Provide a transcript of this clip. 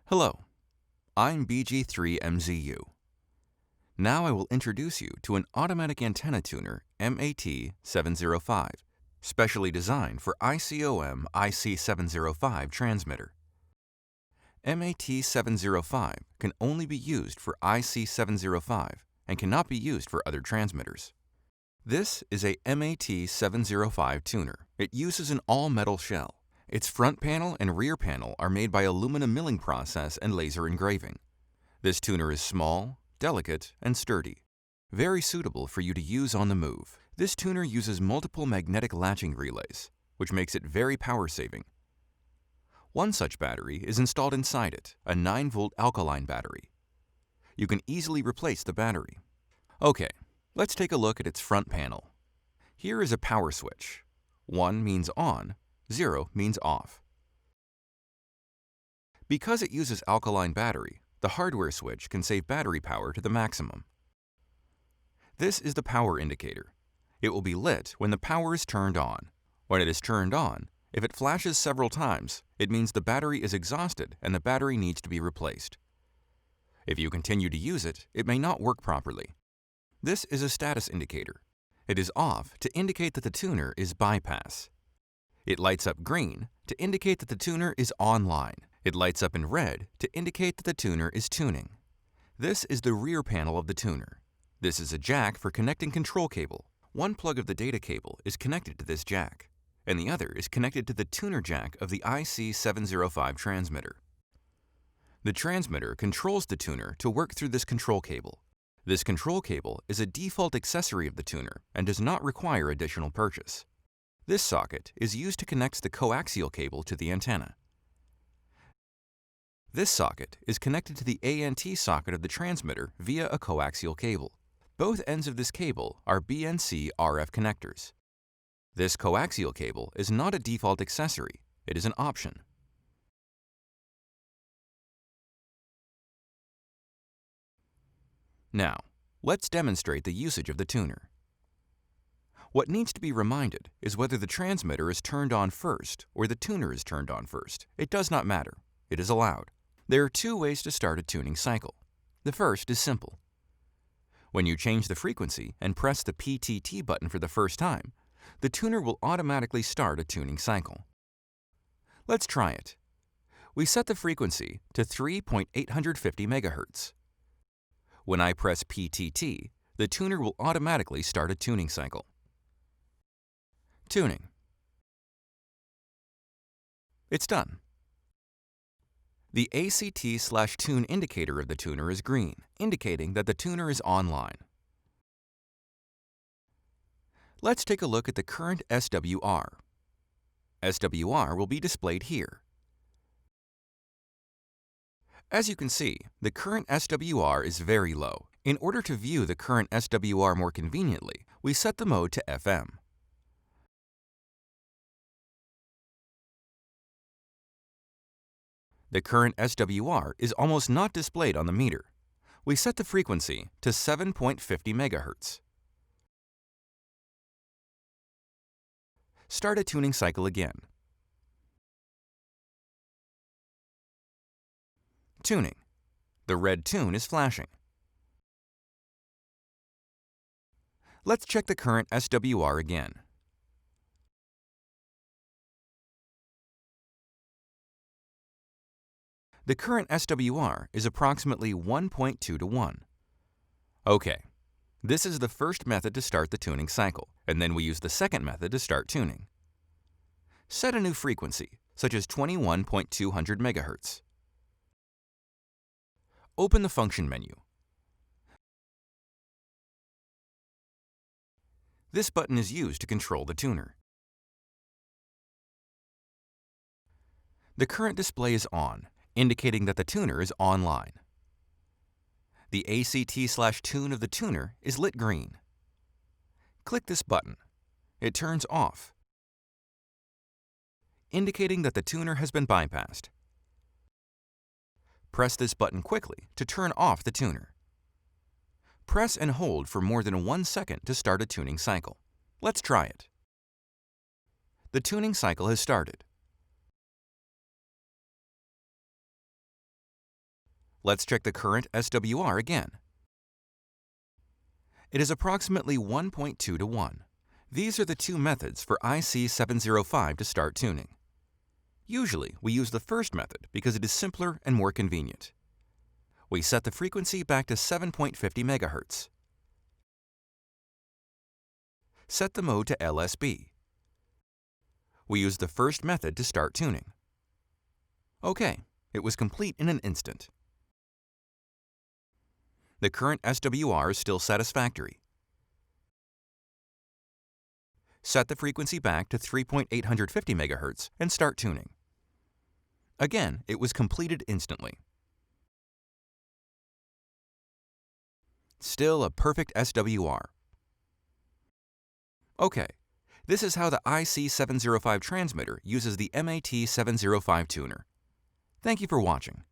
Hello, I'm BG3MZU. Now I will introduce you to an automatic antenna tuner MAT-705, specially designed for Icom IC-705 transmitter. MAT-705 can only be used for IC-705 and cannot be used for other transmitters. This is a MAT-705 tuner. It uses an all-metal shell. Its front panel and rear panel are made by aluminum milling process and laser engraving. This tuner is small, delicate, and sturdy, very suitable for you to use on the move. This tuner uses multiple magnetic latching relays, which makes it very power-saving. One such battery is installed inside it, a 9-volt alkaline battery. You can easily replace the battery. Okay, let's take a look at its front panel. Here is a power switch. 1 means on, 0 means off. Because it uses alkaline battery, the hardware switch can save battery power to the maximum. This is the power indicator. It will be lit when the power is turned on. When it is turned on, if it flashes several times, it means the battery is exhausted and the battery needs to be replaced. If you continue to use it, it may not work properly. This is a status indicator. It is off to indicate that the tuner is bypass. It lights up green to indicate that the tuner is online. It lights up in red to indicate that the tuner is tuning. This is the rear panel of the tuner. This is a jack for connecting control cable. One plug of the data cable is connected to this jack, and the other is connected to the tuner jack of the IC-705 transmitter. The transmitter controls the tuner to work through this control cable. This control cable is a default accessory of the tuner and does not require additional purchase. This socket is used to connect the coaxial cable to the antenna. This socket is connected to the ANT socket of the transmitter via a coaxial cable. Both ends of this cable are BNC RF connectors. This coaxial cable is not a default accessory, it is an option. Now, let's demonstrate the usage of the tuner. What needs to be reminded is whether the transmitter is turned on first or the tuner is turned on first. It does not matter. It is allowed. There are 2 ways to start a tuning cycle. The first is simple. When you change the frequency and press the PTT button for the first time, the tuner will automatically start a tuning cycle. Let's try it. We set the frequency to 3.850 MHz. When I press PTT, the tuner will automatically start a tuning cycle. Tuning. It's done. The ACT/tune indicator of the tuner is green, indicating that the tuner is online. Let's take a look at the current SWR. SWR will be displayed here. As you can see, the current SWR is very low. In order to view the current SWR more conveniently, we set the mode to FM. The current SWR is almost not displayed on the meter. We set the frequency to 7.50 MHz. Start a tuning cycle again. Tuning. The red tune is flashing. Let's check the current SWR again. The current SWR is approximately 1.2 to 1. Okay, this is the first method to start the tuning cycle, and then we use the second method to start tuning. Set a new frequency, such as 21.200 MHz. Open the function menu. This button is used to control the tuner. The current display is on, indicating that the tuner is online. The ACT/tune of the tuner is lit green. Click this button. It turns off, indicating that the tuner has been bypassed. Press this button quickly to turn off the tuner. Press and hold for more than 1 second to start a tuning cycle. Let's try it. The tuning cycle has started. Let's check the current SWR again. It is approximately 1.2 to 1. These are the two methods for IC-705 to start tuning. Usually, we use the first method because it is simpler and more convenient. We set the frequency back to 7.50 MHz. Set the mode to LSB. We use the first method to start tuning. OK, it was complete in an instant. The current SWR is still satisfactory. Set the frequency back to 3.850 MHz and start tuning. Again, it was completed instantly. Still a perfect SWR. OK, this is how the IC-705 transmitter uses the MAT-705 tuner. Thank you for watching.